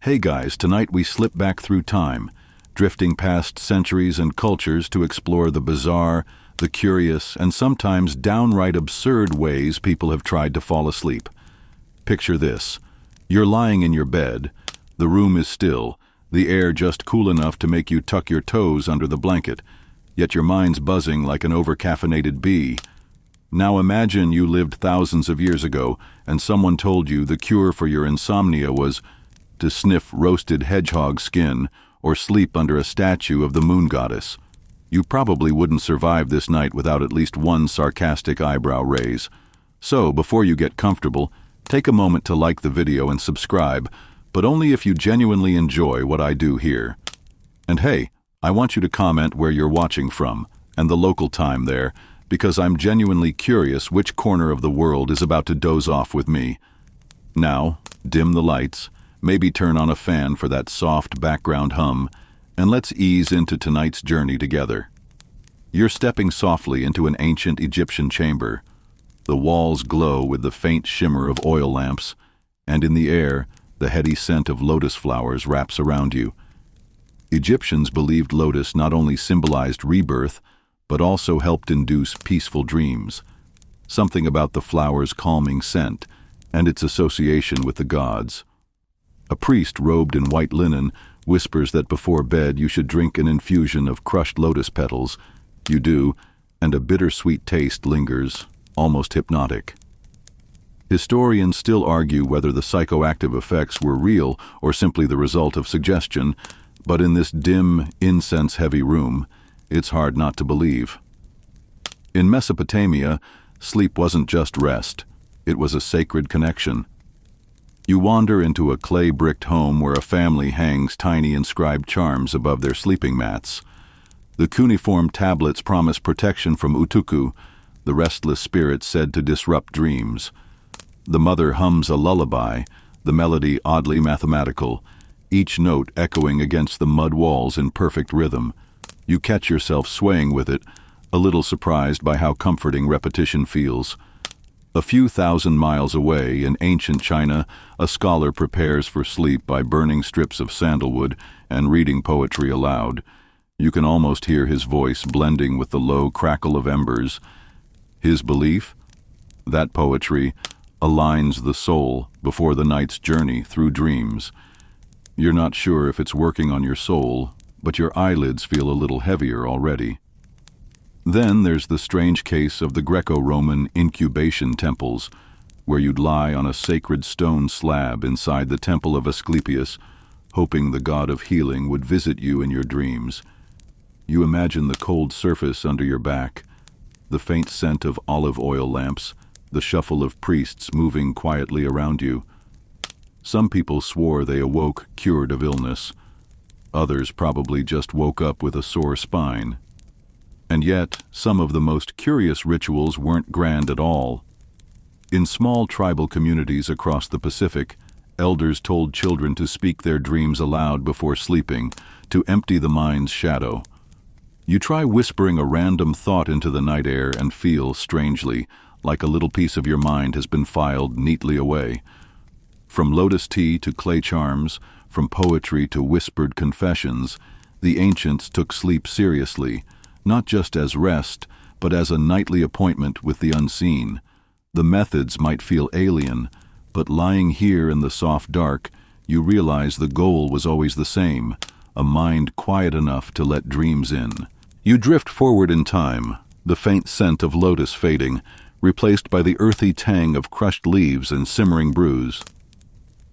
Hey guys, tonight we slip back through time, drifting past centuries and cultures to explore the bizarre, the curious, and sometimes downright absurd ways people have tried to fall asleep. Picture this. You're lying in your bed. The room is still, the air just cool enough to make you tuck your toes under the blanket, yet your mind's buzzing like an over-caffeinated bee. Now imagine you lived thousands of years ago and someone told you the cure for your insomnia was to sniff roasted hedgehog skin or sleep under a statue of the moon goddess. You probably wouldn't survive this night without at least one sarcastic eyebrow raise. So, before you get comfortable, take a moment to like the video and subscribe, but only if you genuinely enjoy what I do here. And hey, I want you to comment where you're watching from, and the local time there, because I'm genuinely curious which corner of the world is about to doze off with me. Now, dim the lights, maybe turn on a fan for that soft background hum, and let's ease into tonight's journey together. You're stepping softly into an ancient Egyptian chamber. The walls glow with the faint shimmer of oil lamps, and in the air, the heady scent of lotus flowers wraps around you. Egyptians believed lotus not only symbolized rebirth, but also helped induce peaceful dreams. Something about the flower's calming scent and its association with the gods. A priest robed in white linen whispers that before bed you should drink an infusion of crushed lotus petals. You do, and a bittersweet taste lingers, almost hypnotic. Historians still argue whether the psychoactive effects were real or simply the result of suggestion, but in this dim, incense-heavy room, it's hard not to believe. In Mesopotamia, sleep wasn't just rest, it was a sacred connection. You wander into a clay-bricked home where a family hangs tiny inscribed charms above their sleeping mats. The cuneiform tablets promise protection from utuku, the restless spirit said to disrupt dreams. The mother hums a lullaby, the melody oddly mathematical, each note echoing against the mud walls in perfect rhythm. You catch yourself swaying with it, a little surprised by how comforting repetition feels. A few thousand miles away, in ancient China, a scholar prepares for sleep by burning strips of sandalwood and reading poetry aloud. You can almost hear his voice blending with the low crackle of embers. His belief? That poetry aligns the soul before the night's journey through dreams. You're not sure if it's working on your soul, but your eyelids feel a little heavier already. Then there's the strange case of the Greco-Roman incubation temples, where you'd lie on a sacred stone slab inside the temple of Asclepius, hoping the god of healing would visit you in your dreams. You imagine the cold surface under your back, the faint scent of olive oil lamps, the shuffle of priests moving quietly around you. Some people swore they awoke cured of illness. Others probably just woke up with a sore spine. And yet, some of the most curious rituals weren't grand at all. In small tribal communities across the Pacific, elders told children to speak their dreams aloud before sleeping, to empty the mind's shadow. You try whispering a random thought into the night air and feel, strangely, like a little piece of your mind has been filed neatly away. From lotus tea to clay charms, from poetry to whispered confessions, the ancients took sleep seriously, not just as rest, but as a nightly appointment with the unseen. The methods might feel alien, but lying here in the soft dark, you realize the goal was always the same, a mind quiet enough to let dreams in. You drift forward in time, the faint scent of lotus fading, replaced by the earthy tang of crushed leaves and simmering brews.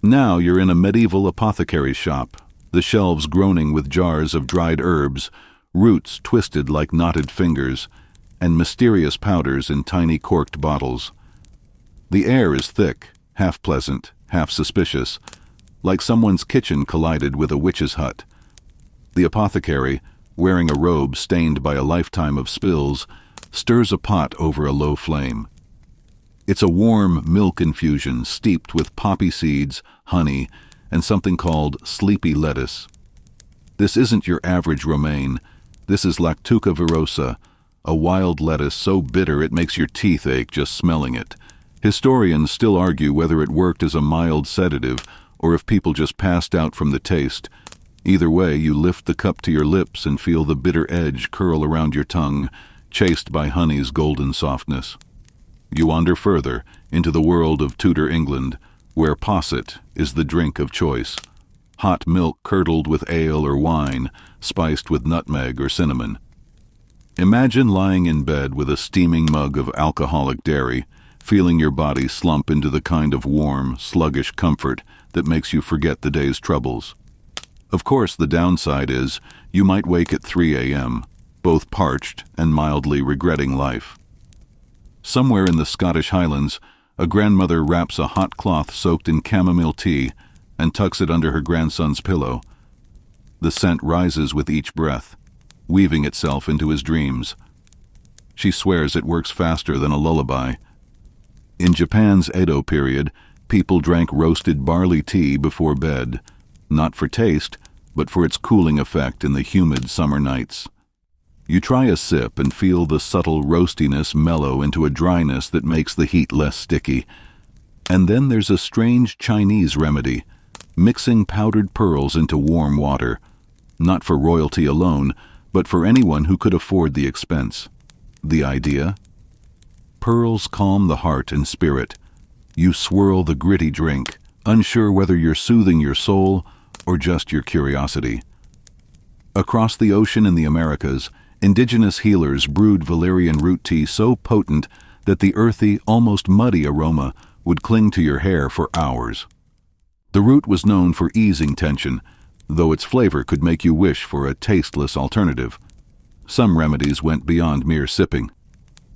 Now you're in a medieval apothecary's shop, the shelves groaning with jars of dried herbs, roots twisted like knotted fingers, and mysterious powders in tiny corked bottles. The air is thick, half pleasant, half suspicious, like someone's kitchen collided with a witch's hut. The apothecary, wearing a robe stained by a lifetime of spills, stirs a pot over a low flame. It's a warm milk infusion steeped with poppy seeds, honey, and something called sleepy lettuce. This isn't your average romaine. This is Lactuca virosa, a wild lettuce so bitter it makes your teeth ache just smelling it. Historians still argue whether it worked as a mild sedative or if people just passed out from the taste. Either way, you lift the cup to your lips and feel the bitter edge curl around your tongue, chased by honey's golden softness. You wander further into the world of Tudor England, where posset is the drink of choice. Hot milk curdled with ale or wine, spiced with nutmeg or cinnamon. Imagine lying in bed with a steaming mug of alcoholic dairy, feeling your body slump into the kind of warm, sluggish comfort that makes you forget the day's troubles. Of course, the downside is you might wake at 3 a.m., both parched and mildly regretting life. Somewhere in the Scottish Highlands, a grandmother wraps a hot cloth soaked in chamomile tea and tucks it under her grandson's pillow. The scent rises with each breath, weaving itself into his dreams. She swears it works faster than a lullaby. In Japan's Edo period, people drank roasted barley tea before bed, not for taste, but for its cooling effect in the humid summer nights. You try a sip and feel the subtle roastiness mellow into a dryness that makes the heat less sticky. And then there's a strange Chinese remedy, mixing powdered pearls into warm water, not for royalty alone, but for anyone who could afford the expense. The idea? Pearls calm the heart and spirit. You swirl the gritty drink, unsure whether you're soothing your soul or just your curiosity. Across the ocean in the Americas, indigenous healers brewed valerian root tea so potent that the earthy, almost muddy aroma would cling to your hair for hours. The root was known for easing tension, though its flavor could make you wish for a tasteless alternative. Some remedies went beyond mere sipping.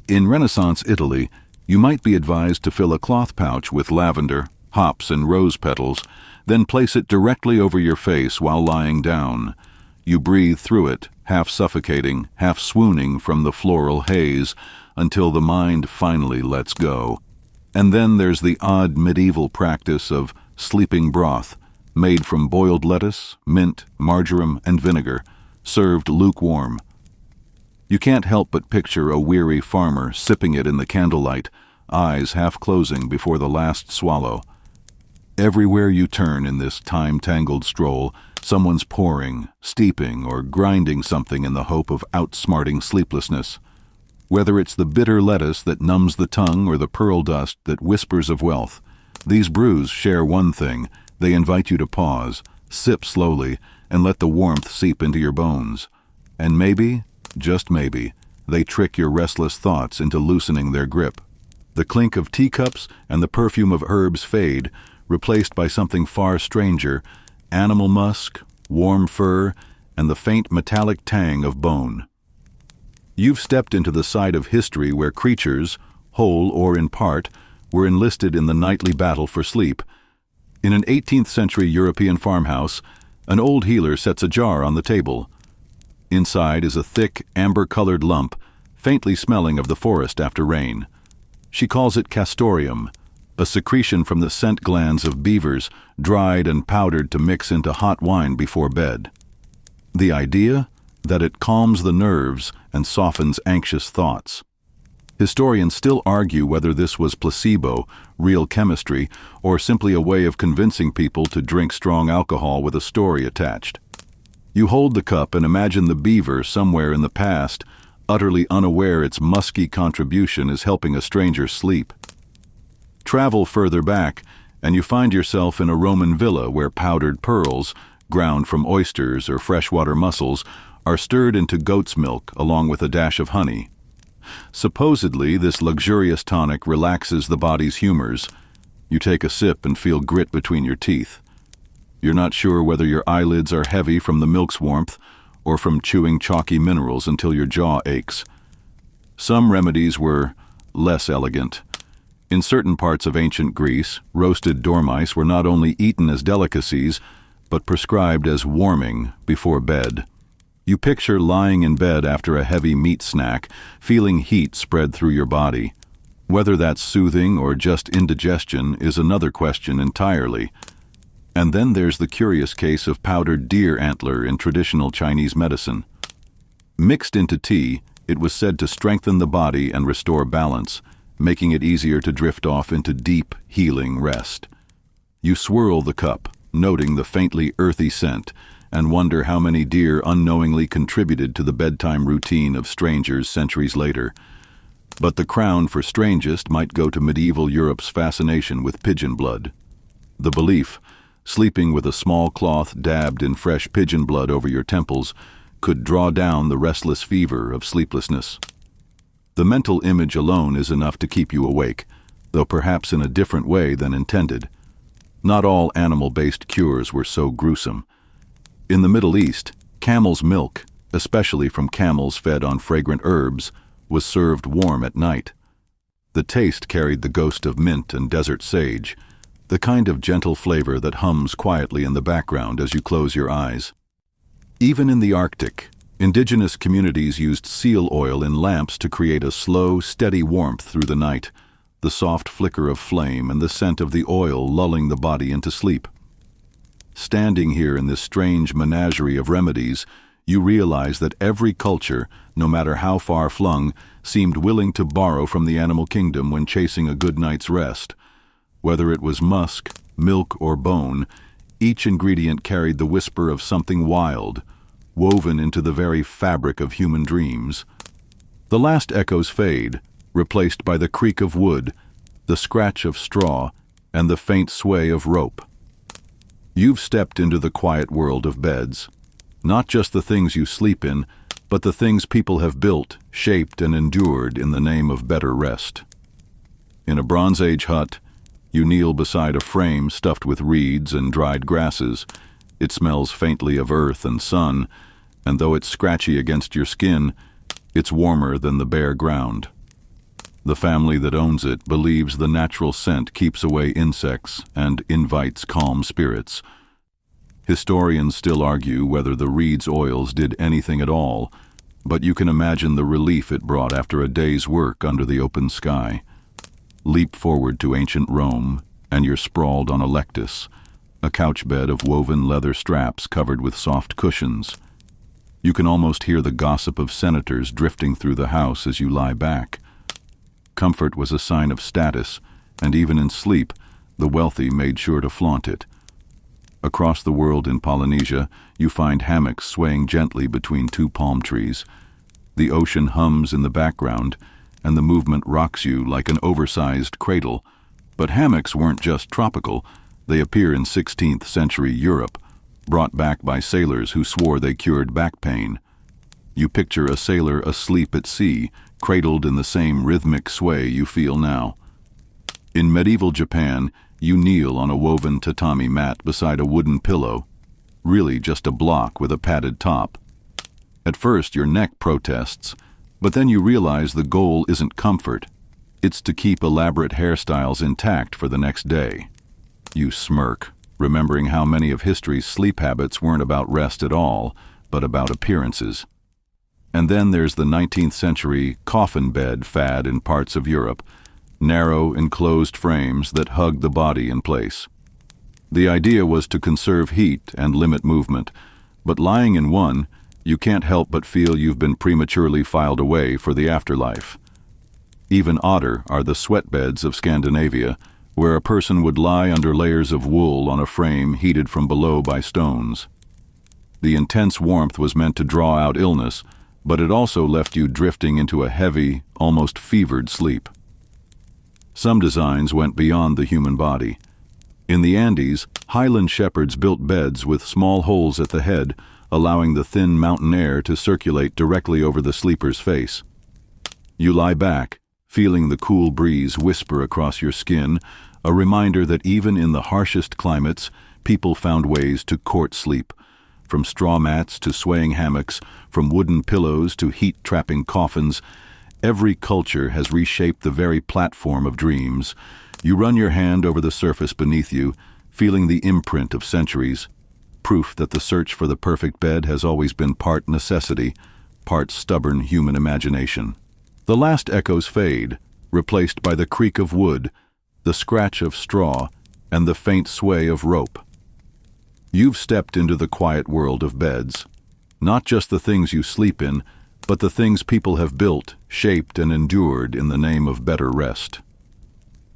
In Renaissance Italy, you might be advised to fill a cloth pouch with lavender, hops, and rose petals, then place it directly over your face while lying down. You breathe through it, half suffocating, half swooning from the floral haze, until the mind finally lets go. And then there's the odd medieval practice of sleeping broth, made from boiled lettuce, mint, marjoram, and vinegar, served lukewarm. You can't help but picture a weary farmer sipping it in the candlelight, eyes half closing before the last swallow. Everywhere you turn in this time-tangled stroll, someone's pouring, steeping, or grinding something in the hope of outsmarting sleeplessness. Whether it's the bitter lettuce that numbs the tongue or the pearl dust that whispers of wealth, these brews share one thing: they invite you to pause, sip slowly, and let the warmth seep into your bones. And maybe, just maybe, they trick your restless thoughts into loosening their grip. The clink of teacups and the perfume of herbs fade, replaced by something far stranger: animal musk, warm fur, and the faint metallic tang of bone. You've stepped into the side of history where creatures, whole or in part, were enlisted in the nightly battle for sleep. In an 18th century European farmhouse, an old healer sets a jar on the table. Inside is a thick, amber-colored lump, faintly smelling of the forest after rain. She calls it castoreum, a secretion from the scent glands of beavers, dried and powdered to mix into hot wine before bed. The idea? That it calms the nerves and softens anxious thoughts. Historians still argue whether this was placebo, real chemistry, or simply a way of convincing people to drink strong alcohol with a story attached. You hold the cup and imagine the beaver somewhere in the past, utterly unaware its musky contribution is helping a stranger sleep. Travel further back, and you find yourself in a Roman villa where powdered pearls, ground from oysters or freshwater mussels, are stirred into goat's milk along with a dash of honey. Supposedly, this luxurious tonic relaxes the body's humors. You take a sip and feel grit between your teeth. You're not sure whether your eyelids are heavy from the milk's warmth or from chewing chalky minerals until your jaw aches. Some remedies were less elegant. In certain parts of ancient Greece, roasted dormice were not only eaten as delicacies, but prescribed as warming before bed. You picture lying in bed after a heavy meat snack, feeling heat spread through your body. Whether that's soothing or just indigestion is another question entirely. And then there's the curious case of powdered deer antler in traditional Chinese medicine. Mixed into tea, it was said to strengthen the body and restore balance, making it easier to drift off into deep, healing rest. You swirl the cup, noting the faintly earthy scent, and wonder how many deer unknowingly contributed to the bedtime routine of strangers centuries later. But the crown for strangest might go to medieval Europe's fascination with pigeon blood. The belief, sleeping with a small cloth dabbed in fresh pigeon blood over your temples, could draw down the restless fever of sleeplessness. The mental image alone is enough to keep you awake, though perhaps in a different way than intended. Not all animal-based cures were so gruesome. In the Middle East, camel's milk, especially from camels fed on fragrant herbs, was served warm at night. The taste carried the ghost of mint and desert sage, the kind of gentle flavor that hums quietly in the background as you close your eyes. Even in the Arctic, indigenous communities used seal oil in lamps to create a slow, steady warmth through the night, the soft flicker of flame and the scent of the oil lulling the body into sleep. Standing here in this strange menagerie of remedies, you realize that every culture, no matter how far-flung, seemed willing to borrow from the animal kingdom when chasing a good night's rest. Whether it was musk, milk, or bone, each ingredient carried the whisper of something wild, woven into the very fabric of human dreams. The last echoes fade, replaced by the creak of wood, the scratch of straw, and the faint sway of rope. You've stepped into the quiet world of beds. Not just the things you sleep in, but the things people have built, shaped, and endured in the name of better rest. In a Bronze Age hut, you kneel beside a frame stuffed with reeds and dried grasses. It smells faintly of earth and sun, and though it's scratchy against your skin, it's warmer than the bare ground. The family that owns it believes the natural scent keeps away insects and invites calm spirits. Historians still argue whether the reed's oils did anything at all, but you can imagine the relief it brought after a day's work under the open sky. Leap forward to ancient Rome, and you're sprawled on a lectus, a couch bed of woven leather straps covered with soft cushions. You can almost hear the gossip of senators drifting through the house as you lie back. Comfort was a sign of status, and even in sleep, the wealthy made sure to flaunt it. Across the world in Polynesia, you find hammocks swaying gently between two palm trees. The ocean hums in the background, and the movement rocks you like an oversized cradle. But hammocks weren't just tropical. They appear in 16th century Europe, brought back by sailors who swore they cured back pain. You picture a sailor asleep at sea, cradled in the same rhythmic sway you feel now. In medieval Japan, you kneel on a woven tatami mat beside a wooden pillow, really just a block with a padded top. At first, your neck protests, but then you realize the goal isn't comfort. It's to keep elaborate hairstyles intact for the next day. You smirk, remembering how many of history's sleep habits weren't about rest at all, but about appearances. And then there's the 19th century coffin bed fad in parts of Europe, narrow, enclosed frames that hug the body in place. The idea was to conserve heat and limit movement, but lying in one, you can't help but feel you've been prematurely filed away for the afterlife. Even odder are the sweat beds of Scandinavia, where a person would lie under layers of wool on a frame heated from below by stones. The intense warmth was meant to draw out illness, but it also left you drifting into a heavy, almost fevered sleep. Some designs went beyond the human body. In the Andes, highland shepherds built beds with small holes at the head, allowing the thin mountain air to circulate directly over the sleeper's face. You lie back, feeling the cool breeze whisper across your skin, a reminder that even in the harshest climates, people found ways to court sleep. From straw mats to swaying hammocks, from wooden pillows to heat-trapping coffins, every culture has reshaped the very platform of dreams. You run your hand over the surface beneath you, feeling the imprint of centuries, proof that the search for the perfect bed has always been part necessity, part stubborn human imagination. The last echoes fade, replaced by the creak of wood, the scratch of straw, and the faint sway of rope. You've stepped into the quiet world of beds. Not just the things you sleep in, but the things people have built, shaped, and endured in the name of better rest.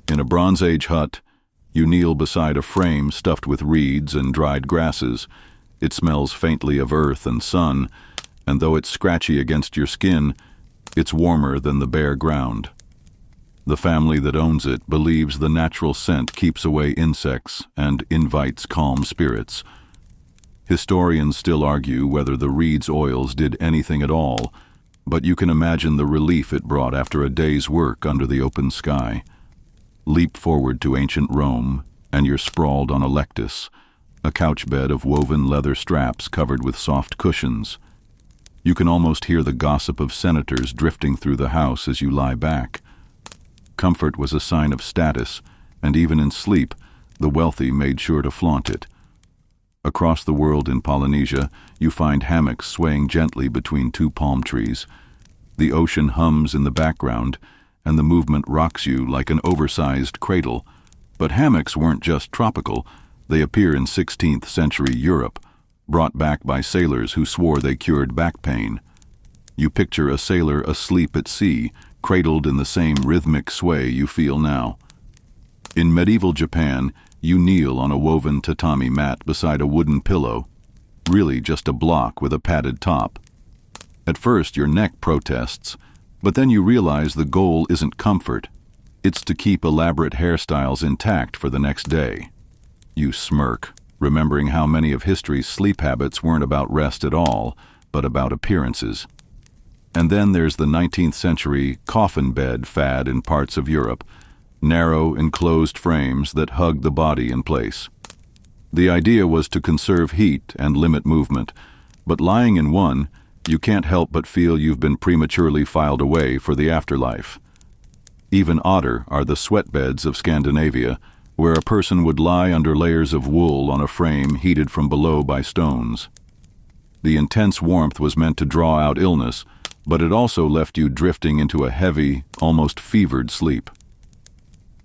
In a Bronze Age hut, You kneel beside a frame stuffed with reeds and dried grasses. It smells faintly of earth and sun, and though it's scratchy against your skin, it's warmer than the bare ground. The family that owns it believes the natural scent keeps away insects and invites calm spirits. Historians still argue whether the reed's oils did anything at all, but you can imagine the relief it brought after a day's work under the open sky. Leap forward to ancient Rome, and you're sprawled on a lectus, a couch bed of woven leather straps covered with soft cushions. You can almost hear the gossip of senators drifting through the house as you lie back. Comfort was a sign of status, and even in sleep, the wealthy made sure to flaunt it. Across the world in Polynesia, you find hammocks swaying gently between two palm trees. The ocean hums in the background, and the movement rocks you like an oversized cradle. But hammocks weren't just tropical. They appear in 16th century Europe, brought back by sailors who swore they cured back pain. You picture a sailor asleep at sea, cradled in the same rhythmic sway you feel now. In medieval Japan, you kneel on a woven tatami mat beside a wooden pillow, really just a block with a padded top. At first, your neck protests, but then you realize the goal isn't comfort. It's to keep elaborate hairstyles intact for the next day. You smirk, remembering how many of history's sleep habits weren't about rest at all, but about appearances. And then there's the 19th century coffin bed fad in parts of Europe, narrow, enclosed frames that hug the body in place. The idea was to conserve heat and limit movement, but lying in one, you can't help but feel you've been prematurely filed away for the afterlife. Even odder are the sweat beds of Scandinavia, where a person would lie under layers of wool on a frame heated from below by stones. The intense warmth was meant to draw out illness, but it also left you drifting into a heavy, almost fevered sleep.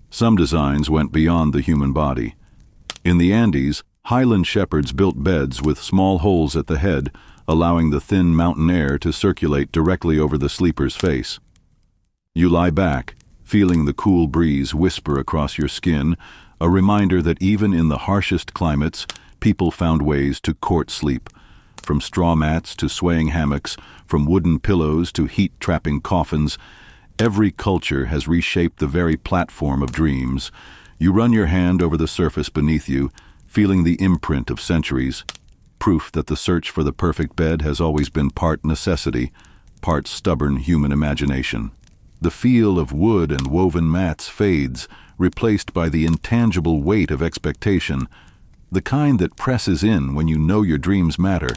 Some designs went beyond the human body. In the Andes, highland shepherds built beds with small holes at the head, allowing the thin mountain air to circulate directly over the sleeper's face. You lie back, feeling the cool breeze whisper across your skin, a reminder that even in the harshest climates, people found ways to court sleep. From straw mats to swaying hammocks, from wooden pillows to heat-trapping coffins, every culture has reshaped the very platform of dreams. You run your hand over the surface beneath you, feeling the imprint of centuries, proof that the search for the perfect bed has always been part necessity, part stubborn human imagination. The feel of wood and woven mats fades, replaced by the intangible weight of expectation, the kind that presses in when you know your dreams matter.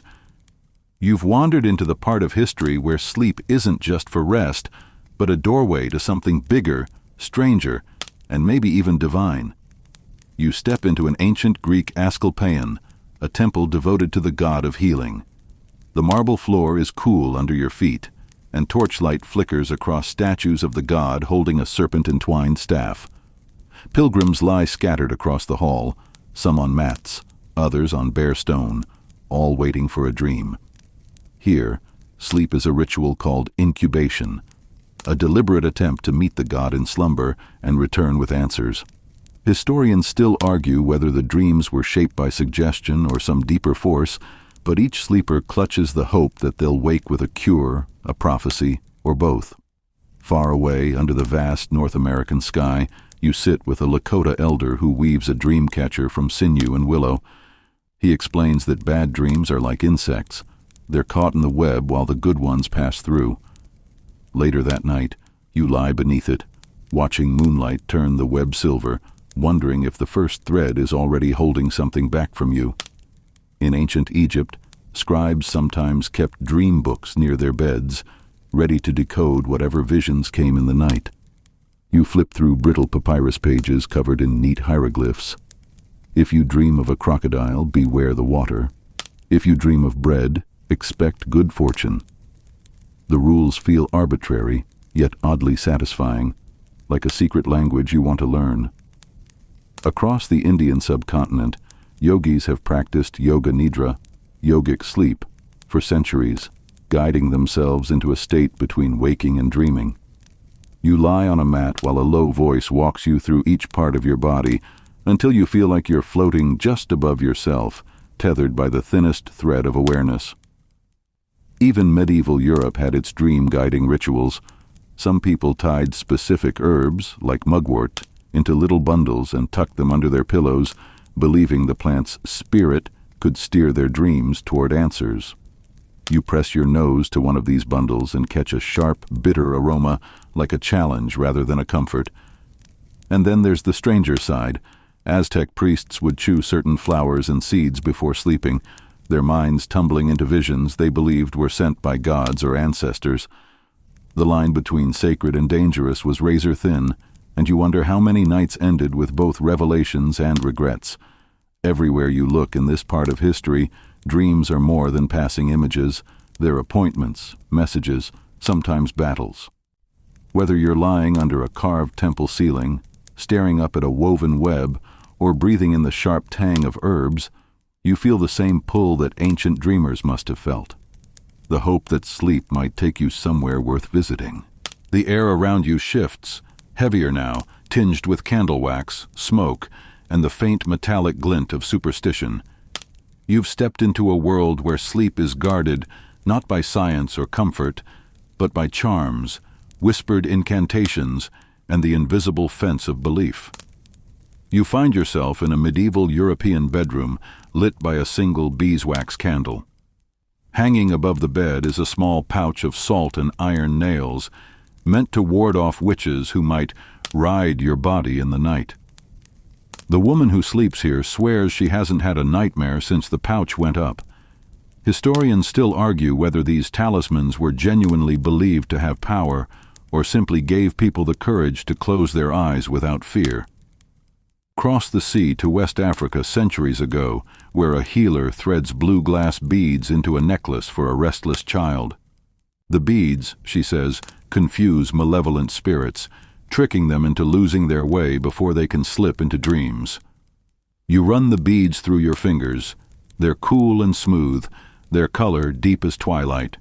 You've wandered into the part of history where sleep isn't just for rest, but a doorway to something bigger, stranger, and maybe even divine. You step into an ancient Greek Asclepieion, a temple devoted to the god of healing. The marble floor is cool under your feet, and torchlight flickers across statues of the god holding a serpent-entwined staff. Pilgrims lie scattered across the hall, some on mats, others on bare stone, all waiting for a dream. Here, sleep is a ritual called incubation, a deliberate attempt to meet the god in slumber and return with answers. Historians still argue whether the dreams were shaped by suggestion or some deeper force, but each sleeper clutches the hope that they'll wake with a cure, a prophecy, or both. Far away under the vast North American sky, you sit with a Lakota elder who weaves a dream catcher from sinew and willow. He explains that bad dreams are like insects. They're caught in the web while the good ones pass through. Later that night, you lie beneath it, watching moonlight turn the web silver, wondering if the first thread is already holding something back from you. In ancient Egypt, scribes sometimes kept dream books near their beds, ready to decode whatever visions came in the night. You flip through brittle papyrus pages covered in neat hieroglyphs. If you dream of a crocodile, beware the water. If you dream of bread, expect good fortune. The rules feel arbitrary, yet oddly satisfying, like a secret language you want to learn. Across the Indian subcontinent, yogis have practiced yoga nidra, yogic sleep, for centuries, guiding themselves into a state between waking and dreaming. You lie on a mat while a low voice walks you through each part of your body, until you feel like you're floating just above yourself, tethered by the thinnest thread of awareness. Even medieval Europe had its dream-guiding rituals. Some people tied specific herbs, like mugwort, into little bundles and tucked them under their pillows, believing the plant's spirit could steer their dreams toward answers. You press your nose to one of these bundles and catch a sharp, bitter aroma, like a challenge rather than a comfort. And then there's the stranger side. Aztec priests would chew certain flowers and seeds before sleeping, their minds tumbling into visions they believed were sent by gods or ancestors. The line between sacred and dangerous was razor thin, and you wonder how many nights ended with both revelations and regrets. Everywhere you look in this part of history, dreams are more than passing images. They're appointments, messages, sometimes battles. Whether you're lying under a carved temple ceiling, staring up at a woven web, or breathing in the sharp tang of herbs, you feel the same pull that ancient dreamers must have felt. The hope that sleep might take you somewhere worth visiting. The air around you shifts, heavier now, tinged with candle wax, smoke, and the faint metallic glint of superstition. You've stepped into a world where sleep is guarded not by science or comfort, but by charms, whispered incantations, and the invisible fence of belief. You find yourself in a medieval European bedroom lit by a single beeswax candle. Hanging above the bed is a small pouch of salt and iron nails, meant to ward off witches who might ride your body in the night. The woman who sleeps here swears she hasn't had a nightmare since the pouch went up. Historians still argue whether these talismans were genuinely believed to have power or simply gave people the courage to close their eyes without fear. Cross the sea to West Africa centuries ago, where a healer threads blue glass beads into a necklace for a restless child. The beads, she says, confuse malevolent spirits, tricking them into losing their way before they can slip into dreams. You run the beads through your fingers. They're cool and smooth, their color deep as twilight.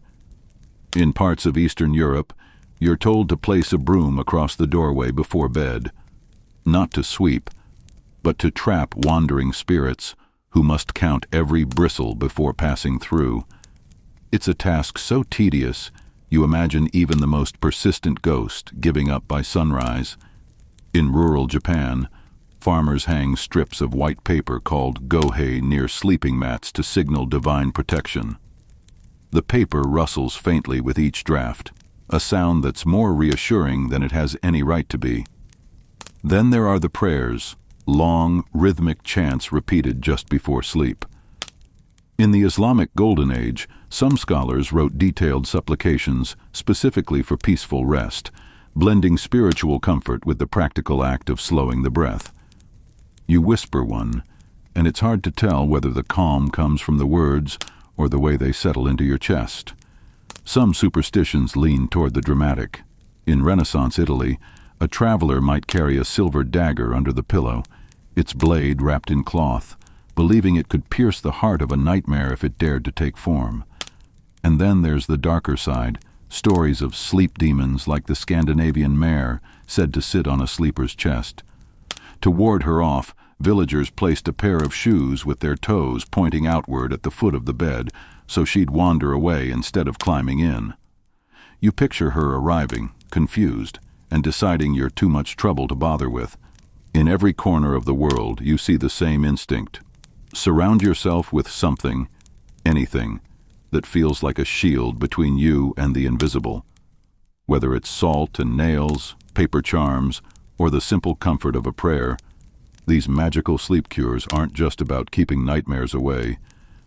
In parts of Eastern Europe, you're told to place a broom across the doorway before bed, not to sweep, but to trap wandering spirits who must count every bristle before passing through. It's a task so tedious, you imagine even the most persistent ghost giving up by sunrise. In rural Japan, farmers hang strips of white paper called gohei near sleeping mats to signal divine protection. The paper rustles faintly with each draft, a sound that's more reassuring than it has any right to be. Then there are the prayers, long, rhythmic chants repeated just before sleep. In the Islamic Golden Age, some scholars wrote detailed supplications specifically for peaceful rest, blending spiritual comfort with the practical act of slowing the breath. You whisper one, and it's hard to tell whether the calm comes from the words or the way they settle into your chest. Some superstitions lean toward the dramatic. In Renaissance Italy, a traveler might carry a silver dagger under the pillow, its blade wrapped in cloth, believing it could pierce the heart of a nightmare if it dared to take form. And then there's the darker side, stories of sleep demons like the Scandinavian mare said to sit on a sleeper's chest. To ward her off, villagers placed a pair of shoes with their toes pointing outward at the foot of the bed, so she'd wander away instead of climbing in. You picture her arriving, confused, and deciding you're too much trouble to bother with. In every corner of the world, you see the same instinct. Surround yourself with something, anything, that feels like a shield between you and the invisible. Whether it's salt and nails, paper charms, or the simple comfort of a prayer, these magical sleep cures aren't just about keeping nightmares away.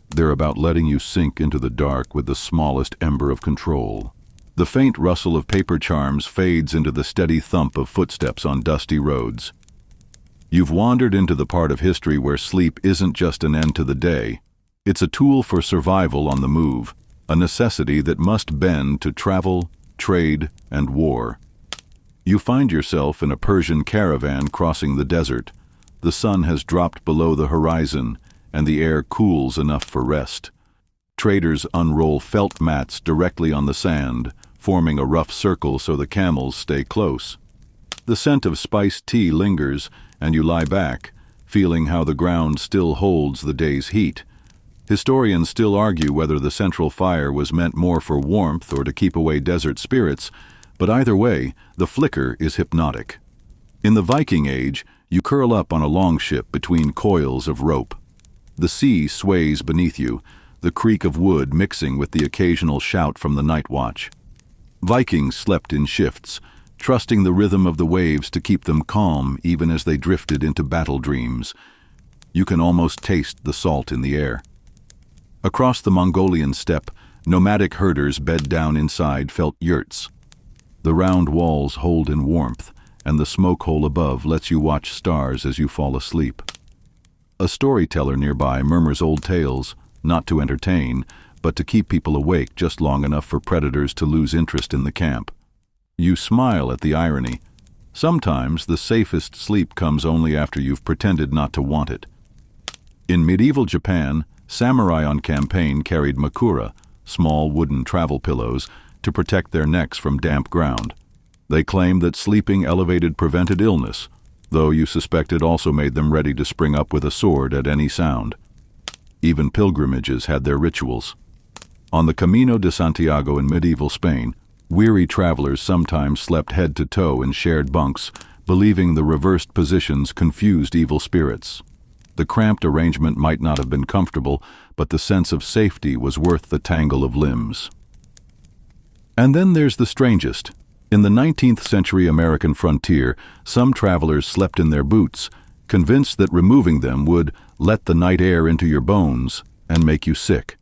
They're about letting you sink into the dark with the smallest ember of control. The faint rustle of paper charms fades into the steady thump of footsteps on dusty roads. You've wandered into the part of history where sleep isn't just an end to the day. It's a tool for survival on the move, a necessity that must bend to travel, trade, and war. You find yourself in a Persian caravan crossing the desert. The sun has dropped below the horizon, and the air cools enough for rest. Traders unroll felt mats directly on the sand, forming a rough circle so the camels stay close. The scent of spiced tea lingers, and you lie back, feeling how the ground still holds the day's heat. Historians still argue whether the central fire was meant more for warmth or to keep away desert spirits, but either way, the flicker is hypnotic. In the Viking Age, you curl up on a longship between coils of rope. The sea sways beneath you, the creak of wood mixing with the occasional shout from the night watch. Vikings slept in shifts, trusting the rhythm of the waves to keep them calm even as they drifted into battle dreams. You can almost taste the salt in the air. Across the Mongolian steppe, nomadic herders bed down inside felt yurts. The round walls hold in warmth, and the smoke hole above lets you watch stars as you fall asleep. A storyteller nearby murmurs old tales, not to entertain, but to keep people awake just long enough for predators to lose interest in the camp. You smile at the irony. Sometimes the safest sleep comes only after you've pretended not to want it. In medieval Japan, samurai on campaign carried makura, small wooden travel pillows, to protect their necks from damp ground. They claimed that sleeping elevated prevented illness, though you suspect it also made them ready to spring up with a sword at any sound. Even pilgrimages had their rituals. On the Camino de Santiago in medieval Spain, weary travelers sometimes slept head to toe in shared bunks, believing the reversed positions confused evil spirits. The cramped arrangement might not have been comfortable, but the sense of safety was worth the tangle of limbs. And then there's the strangest. In the 19th century American frontier, some travelers slept in their boots, convinced that removing them would let the night air into your bones and make you sick.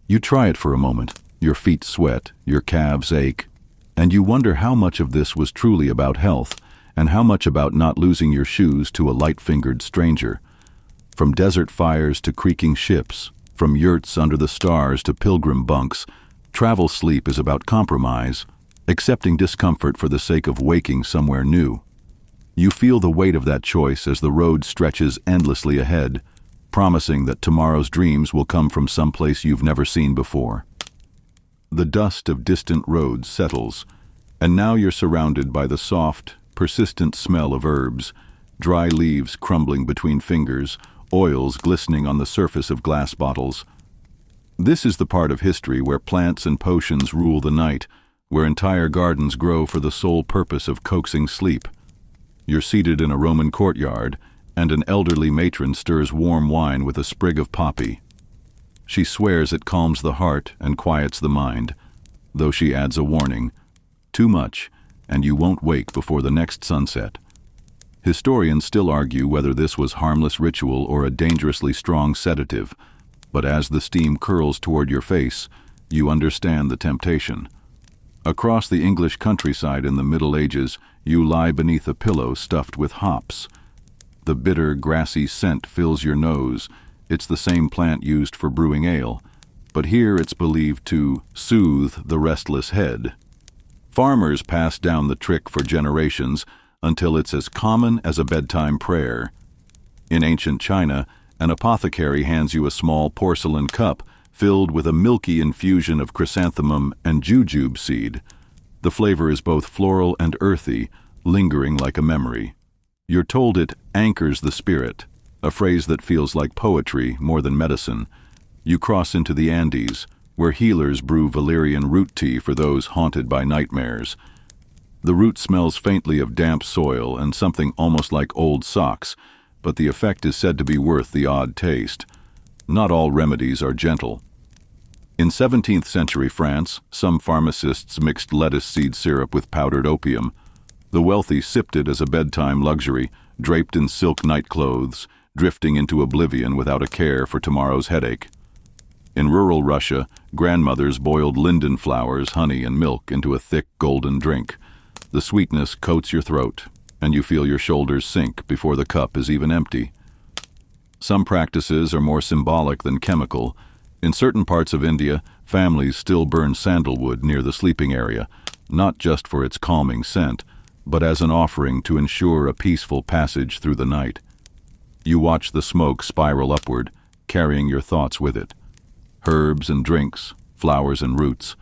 You try it for a moment, your feet sweat, your calves ache, and you wonder how much of this was truly about health and how much about not losing your shoes to a light-fingered stranger. From desert fires to creaking ships, from yurts under the stars to pilgrim bunks, travel sleep is about compromise, accepting discomfort for the sake of waking somewhere new. You feel the weight of that choice as the road stretches endlessly ahead, promising that tomorrow's dreams will come from someplace you've never seen before. The dust of distant roads settles, and now you're surrounded by the soft, persistent smell of herbs, dry leaves crumbling between fingers, oils glistening on the surface of glass bottles. This is the part of history where plants and potions rule the night, where entire gardens grow for the sole purpose of coaxing sleep. You're seated in a Roman courtyard, and an elderly matron stirs warm wine with a sprig of poppy. She swears it calms the heart and quiets the mind, though she adds a warning: too much, and you won't wake before the next sunset. Historians still argue whether this was harmless ritual or a dangerously strong sedative, but as the steam curls toward your face, you understand the temptation. Across the English countryside in the Middle Ages, you lie beneath a pillow stuffed with hops. The bitter, grassy scent fills your nose. It's the same plant used for brewing ale, but here it's believed to soothe the restless head. Farmers pass down the trick for generations until it's as common as a bedtime prayer. In ancient China, an apothecary hands you a small porcelain cup filled with a milky infusion of chrysanthemum and jujube seed. The flavor is both floral and earthy, lingering like a memory. You're told it anchors the spirit, a phrase that feels like poetry more than medicine. You cross into the Andes, where healers brew valerian root tea for those haunted by nightmares. The root smells faintly of damp soil and something almost like old socks, but the effect is said to be worth the odd taste. Not all remedies are gentle. In 17th century France, some pharmacists mixed lettuce seed syrup with powdered opium. The wealthy sipped it as a bedtime luxury, draped in silk nightclothes, drifting into oblivion without a care for tomorrow's headache. In rural Russia, grandmothers boiled linden flowers, honey, and milk into a thick golden drink. The sweetness coats your throat, and you feel your shoulders sink before the cup is even empty. Some practices are more symbolic than chemical. In certain parts of India, families still burn sandalwood near the sleeping area, not just for its calming scent, but as an offering to ensure a peaceful passage through the night. You watch the smoke spiral upward, carrying your thoughts with it. Herbs and drinks, flowers and roots,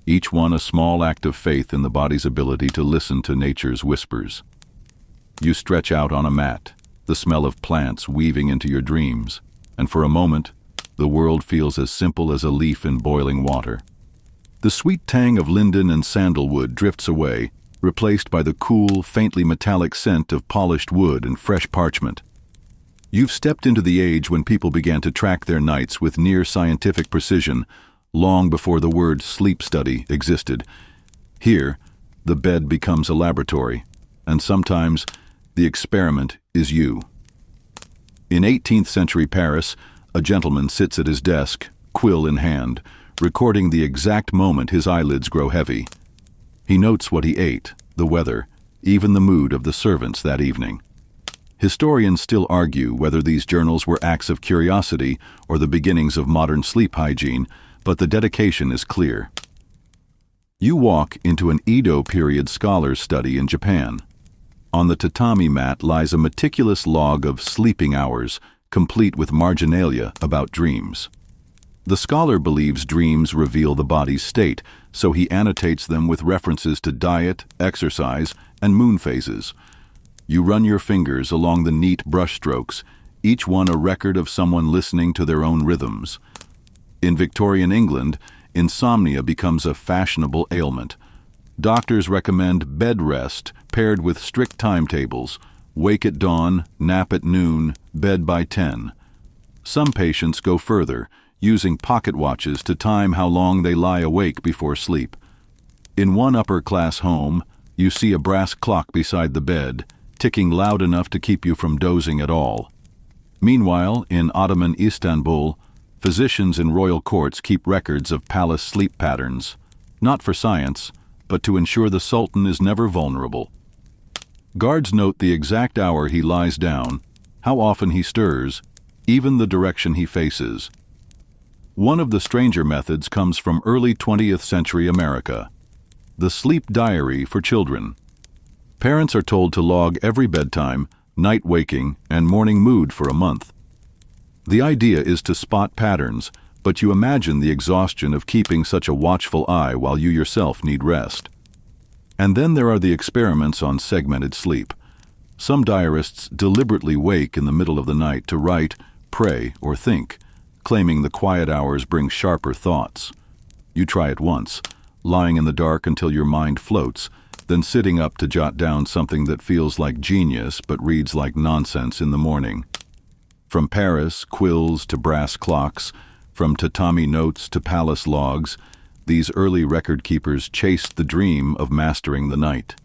each one a small act of faith in the body's ability to listen to nature's whispers. You stretch out on a mat, the smell of plants weaving into your dreams, and for a moment, the world feels as simple as a leaf in boiling water. The sweet tang of linden and sandalwood drifts away, replaced by the cool, faintly metallic scent of polished wood and fresh parchment. You've stepped into the age when people began to track their nights with near-scientific precision, long before the word sleep study existed. Here, the bed becomes a laboratory, and sometimes the experiment is you. In 18th century Paris, a gentleman sits at his desk, quill in hand, recording the exact moment his eyelids grow heavy. He notes what he ate, the weather, even the mood of the servants that evening. Historians still argue whether these journals were acts of curiosity or the beginnings of modern sleep hygiene, but the dedication is clear. You walk into an Edo period scholar's study in Japan. On the tatami mat lies a meticulous log of sleeping hours, complete with marginalia about dreams. The scholar believes dreams reveal the body's state, so he annotates them with references to diet, exercise, and moon phases. You run your fingers along the neat brushstrokes, each one a record of someone listening to their own rhythms. In Victorian England, insomnia becomes a fashionable ailment. Doctors recommend bed rest paired with strict timetables: wake at dawn, nap at noon, bed by 10. Some patients go further, using pocket watches to time how long they lie awake before sleep. In one upper-class home, you see a brass clock beside the bed, ticking loud enough to keep you from dozing at all. Meanwhile, in Ottoman Istanbul, physicians in royal courts keep records of palace sleep patterns, not for science, but to ensure the sultan is never vulnerable. Guards note the exact hour he lies down, how often he stirs, even the direction he faces. One of the stranger methods comes from early 20th century America: the sleep diary for children. Parents are told to log every bedtime, night waking, and morning mood for a month. The idea is to spot patterns, but you imagine the exhaustion of keeping such a watchful eye while you yourself need rest. And then there are the experiments on segmented sleep. Some diarists deliberately wake in the middle of the night to write, pray, or think, claiming the quiet hours bring sharper thoughts. You try it once, lying in the dark until your mind floats, then sitting up to jot down something that feels like genius but reads like nonsense in the morning. From Paris, quills to brass clocks, from tatami notes to palace logs, these early record keepers chased the dream of mastering the night.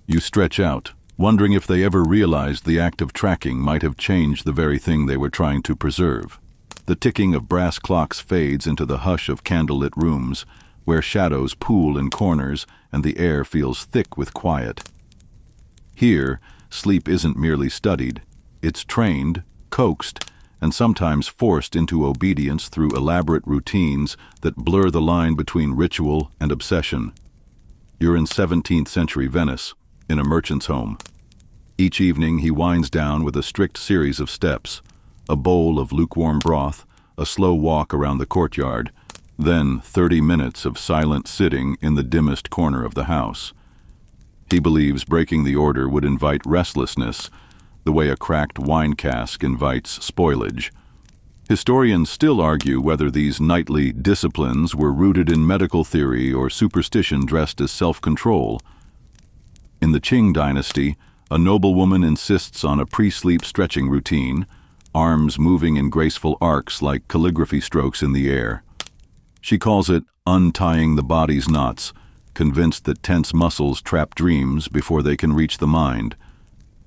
You stretch out, wondering if they ever realized the act of tracking might have changed the very thing they were trying to preserve. The ticking of brass clocks fades into the hush of candlelit rooms, where shadows pool in corners and the air feels thick with quiet. Here, sleep isn't merely studied, it's trained, coaxed, and sometimes forced into obedience through elaborate routines that blur the line between ritual and obsession. You're in 17th century Venice, in a merchant's home. Each evening he winds down with a strict series of steps: a bowl of lukewarm broth, a slow walk around the courtyard, then 30 minutes of silent sitting in the dimmest corner of the house. He believes breaking the order would invite restlessness, the way a cracked wine cask invites spoilage. Historians still argue whether these nightly disciplines were rooted in medical theory or superstition dressed as self-control. In the Qing dynasty, a noblewoman insists on a pre-sleep stretching routine, arms moving in graceful arcs like calligraphy strokes in the air. She calls it untying the body's knots, convinced that tense muscles trap dreams before they can reach the mind.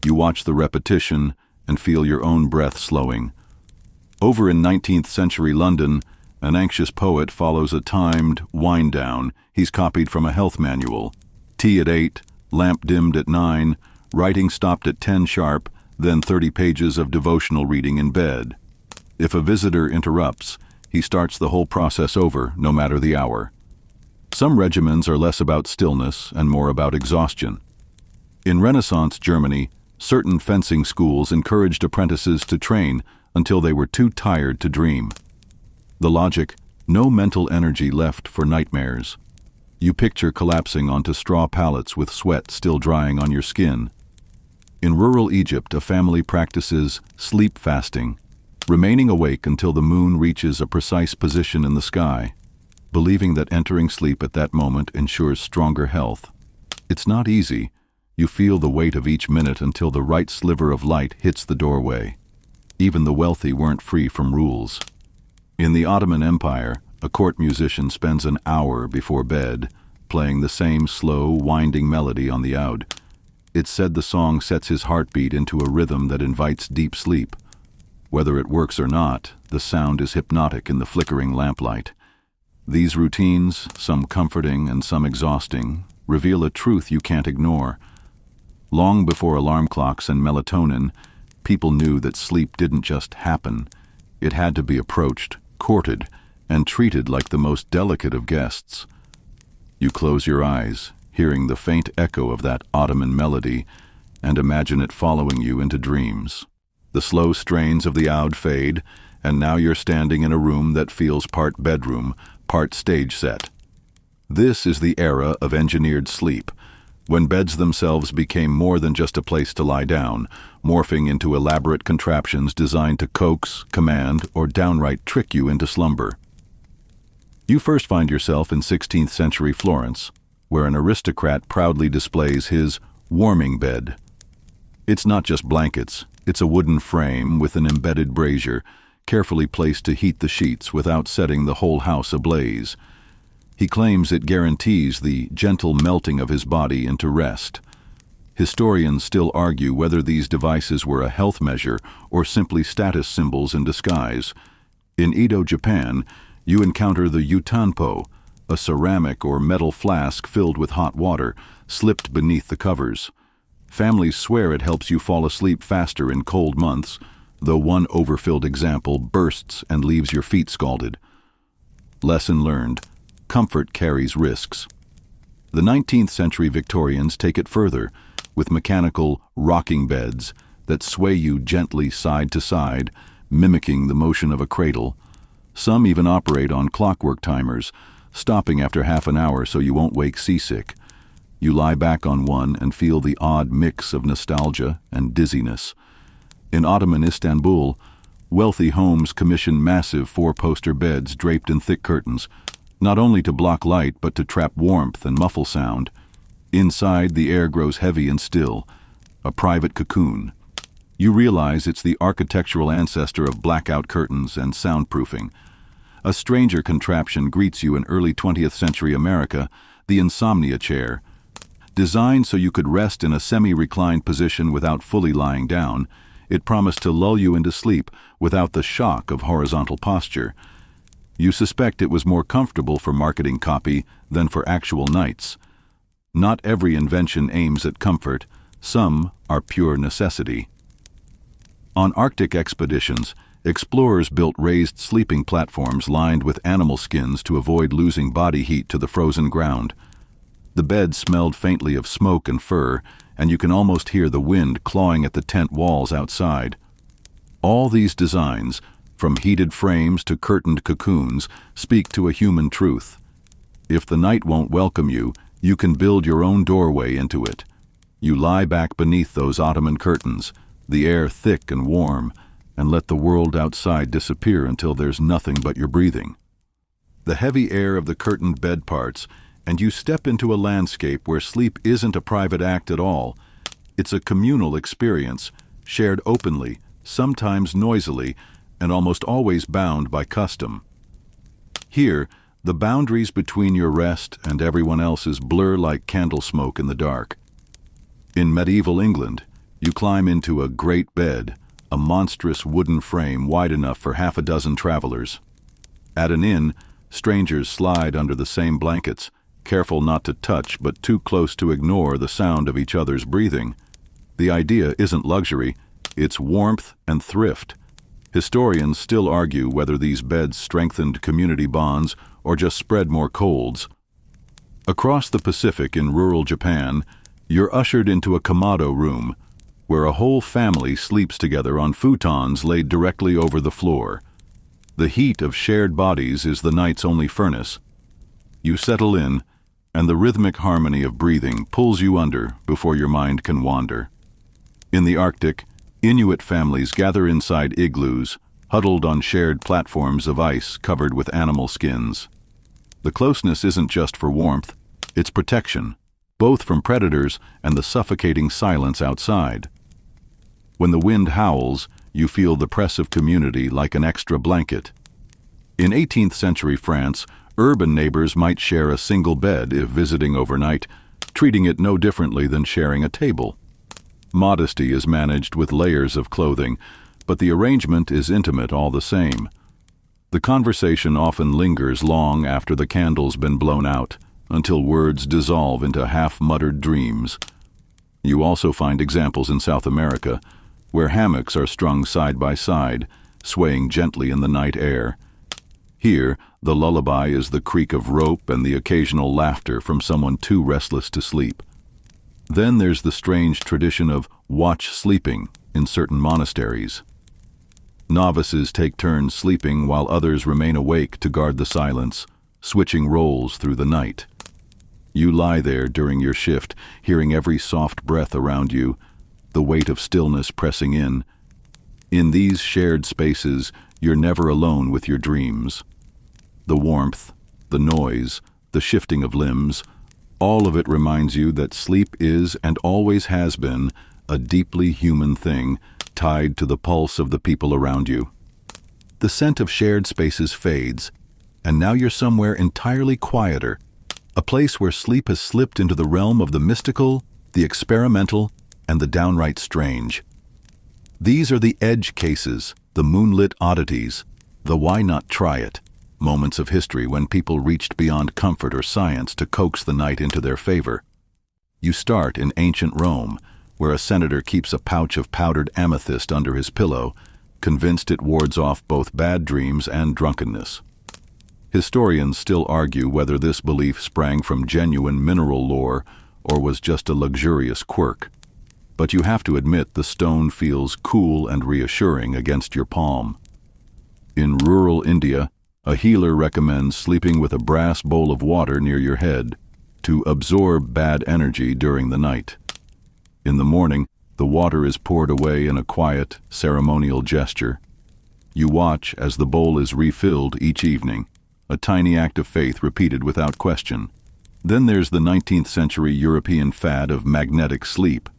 You watch the repetition and feel your own breath slowing. Over in 19th century London, an anxious poet follows a timed wind-down he's copied from a health manual. Tea at 8, lamp dimmed at 9, writing stopped at 10 sharp, then 30 pages of devotional reading in bed. If a visitor interrupts, he starts the whole process over, no matter the hour. Some regimens are less about stillness and more about exhaustion. In Renaissance Germany, certain fencing schools encouraged apprentices to train until they were too tired to dream. The logic: no mental energy left for nightmares. You picture collapsing onto straw pallets with sweat still drying on your skin. In rural Egypt, a family practices sleep fasting, remaining awake until the moon reaches a precise position in the sky, believing that entering sleep at that moment ensures stronger health. It's not easy. You feel the weight of each minute until the right sliver of light hits the doorway. Even the wealthy weren't free from rules. In the Ottoman Empire, a court musician spends an hour before bed, playing the same slow, winding melody on the oud. It's said the song sets his heartbeat into a rhythm that invites deep sleep. Whether it works or not, the sound is hypnotic in the flickering lamplight. These routines, some comforting and some exhausting, reveal a truth you can't ignore. Long before alarm clocks and melatonin, people knew that sleep didn't just happen. It had to be approached, courted, and treated like the most delicate of guests. You close your eyes, hearing the faint echo of that Ottoman melody, and imagine it following you into dreams. The slow strains of the oud fade, and now you're standing in a room that feels part bedroom, part stage set. This is the era of engineered sleep, when beds themselves became more than just a place to lie down, morphing into elaborate contraptions designed to coax, command, or downright trick you into slumber. You first find yourself in 16th century Florence, where an aristocrat proudly displays his warming bed. It's not just blankets, it's a wooden frame with an embedded brazier, carefully placed to heat the sheets without setting the whole house ablaze. He claims it guarantees the gentle melting of his body into rest. Historians still argue whether these devices were a health measure or simply status symbols in disguise. In Edo, Japan, you encounter the yutanpo, a ceramic or metal flask filled with hot water, slipped beneath the covers. Families swear it helps you fall asleep faster in cold months, though one overfilled example bursts and leaves your feet scalded. Lesson learned: comfort carries risks. The 19th century Victorians take it further, with mechanical rocking beds that sway you gently side to side, mimicking the motion of a cradle. Some even operate on clockwork timers, stopping after half an hour so you won't wake seasick. You lie back on one and feel the odd mix of nostalgia and dizziness. In Ottoman Istanbul, wealthy homes commission massive four-poster beds draped in thick curtains, not only to block light but to trap warmth and muffle sound. Inside, the air grows heavy and still, a private cocoon. You realize it's the architectural ancestor of blackout curtains and soundproofing. A stranger contraption greets you in early 20th century America, the insomnia chair. Designed so you could rest in a semi-reclined position without fully lying down, it promised to lull you into sleep without the shock of horizontal posture. You suspect it was more comfortable for marketing copy than for actual nights. Not every invention aims at comfort. Some are pure necessity. On Arctic expeditions, explorers built raised sleeping platforms lined with animal skins to avoid losing body heat to the frozen ground. The bed smelled faintly of smoke and fur, and you can almost hear the wind clawing at the tent walls outside. All these designs, from heated frames to curtained cocoons, speak to a human truth. If the night won't welcome you, you can build your own doorway into it. You lie back beneath those Ottoman curtains, the air thick and warm, and let the world outside disappear until there's nothing but your breathing. The heavy air of the curtained bed parts, and you step into a landscape where sleep isn't a private act at all. It's a communal experience, shared openly, sometimes noisily, and almost always bound by custom. Here, the boundaries between your rest and everyone else's blur like candle smoke in the dark. In medieval England, you climb into a great bed, a monstrous wooden frame wide enough for half a dozen travelers. At an inn, strangers slide under the same blankets, careful not to touch but too close to ignore the sound of each other's breathing. The idea isn't luxury, it's warmth and thrift. Historians still argue whether these beds strengthened community bonds or just spread more colds. Across the Pacific in rural Japan, you're ushered into a kamado room, where a whole family sleeps together on futons laid directly over the floor. The heat of shared bodies is the night's only furnace. You settle in, and the rhythmic harmony of breathing pulls you under before your mind can wander. In the Arctic, Inuit families gather inside igloos, huddled on shared platforms of ice covered with animal skins. The closeness isn't just for warmth, it's protection, both from predators and the suffocating silence outside. When the wind howls, you feel the press of community like an extra blanket. In 18th century France, urban neighbors might share a single bed if visiting overnight, treating it no differently than sharing a table. Modesty is managed with layers of clothing, but the arrangement is intimate all the same. The conversation often lingers long after the candle's been blown out, until words dissolve into half-muttered dreams. You also find examples in South America, where hammocks are strung side by side, swaying gently in the night air. Here, the lullaby is the creak of rope and the occasional laughter from someone too restless to sleep. Then there's the strange tradition of watch sleeping in certain monasteries. Novices take turns sleeping while others remain awake to guard the silence, switching roles through the night. You lie there during your shift, hearing every soft breath around you, the weight of stillness pressing in. In these shared spaces, you're never alone with your dreams. The warmth, the noise, the shifting of limbs, all of it reminds you that sleep is, and always has been, a deeply human thing, tied to the pulse of the people around you. The scent of shared spaces fades, and now you're somewhere entirely quieter, a place where sleep has slipped into the realm of the mystical, the experimental, and the downright strange. These are the edge cases, the moonlit oddities, the why not try it, moments of history when people reached beyond comfort or science to coax the night into their favor. You start in ancient Rome, where a senator keeps a pouch of powdered amethyst under his pillow, convinced it wards off both bad dreams and drunkenness. Historians still argue whether this belief sprang from genuine mineral lore or was just a luxurious quirk. But you have to admit the stone feels cool and reassuring against your palm. In rural India, a healer recommends sleeping with a brass bowl of water near your head to absorb bad energy during the night. In the morning, the water is poured away in a quiet, ceremonial gesture. You watch as the bowl is refilled each evening, a tiny act of faith repeated without question. Then there's the 19th century European fad of magnetic sleep.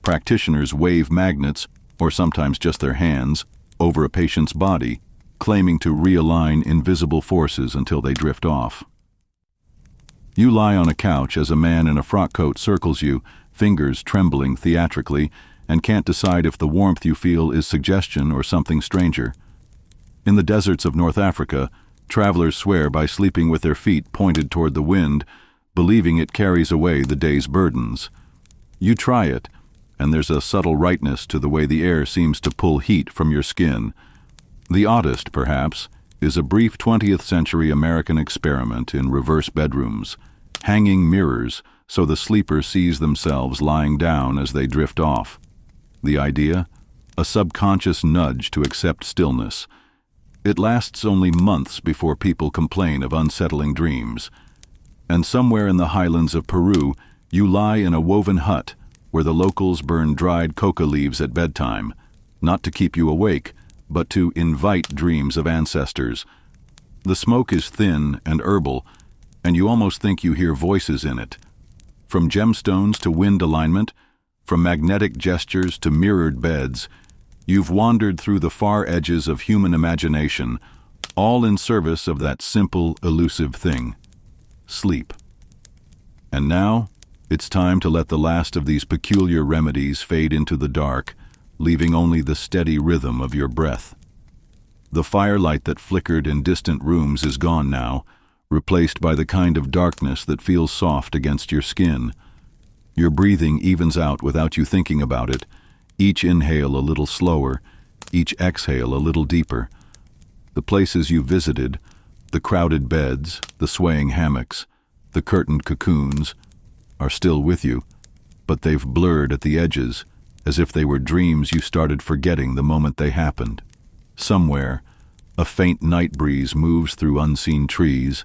Practitioners wave magnets, or sometimes just their hands, over a patient's body, claiming to realign invisible forces until they drift off. You lie on a couch as a man in a frock coat circles you, fingers trembling theatrically, and can't decide if the warmth you feel is suggestion or something stranger. In the deserts of North Africa, travelers swear by sleeping with their feet pointed toward the wind, believing it carries away the day's burdens. You try it, and there's a subtle rightness to the way the air seems to pull heat from your skin. The oddest, perhaps, is a brief 20th century American experiment in reverse bedrooms, hanging mirrors so the sleeper sees themselves lying down as they drift off. The idea? A subconscious nudge to accept stillness. It lasts only months before people complain of unsettling dreams. And somewhere in the highlands of Peru, you lie in a woven hut where the locals burn dried coca leaves at bedtime, not to keep you awake, but to invite dreams of ancestors. The smoke is thin and herbal, and you almost think you hear voices in it. From gemstones to wind alignment, from magnetic gestures to mirrored beds, you've wandered through the far edges of human imagination, all in service of that simple, elusive thing: sleep. And now, it's time to let the last of these peculiar remedies fade into the dark, leaving only the steady rhythm of your breath. The firelight that flickered in distant rooms is gone now, replaced by the kind of darkness that feels soft against your skin. Your breathing evens out without you thinking about it, each inhale a little slower, each exhale a little deeper. The places you visited, the crowded beds, the swaying hammocks, the curtained cocoons, are still with you, but they've blurred at the edges, as if they were dreams you started forgetting the moment they happened. Somewhere, a faint night breeze moves through unseen trees,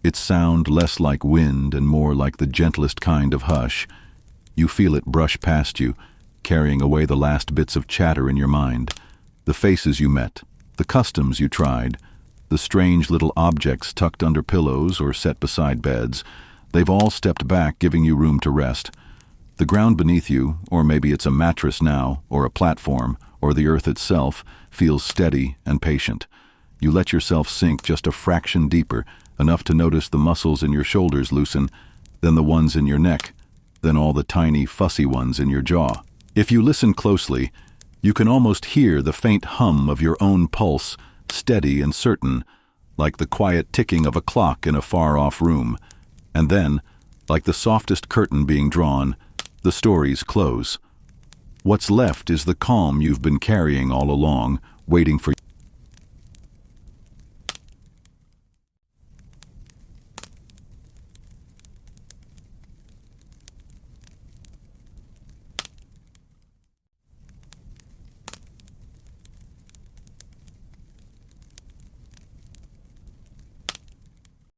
its sound less like wind and more like the gentlest kind of hush. You feel it brush past you, carrying away the last bits of chatter in your mind. The faces you met, the customs you tried, the strange little objects tucked under pillows or set beside beds, they've all stepped back, giving you room to rest. The ground beneath you, or maybe it's a mattress now, or a platform, or the earth itself, feels steady and patient. You let yourself sink just a fraction deeper, enough to notice the muscles in your shoulders loosen, then the ones in your neck, then all the tiny, fussy ones in your jaw. If you listen closely, you can almost hear the faint hum of your own pulse, steady and certain, like the quiet ticking of a clock in a far-off room. And then, like the softest curtain being drawn, the stories close. What's left is the calm you've been carrying all along, waiting for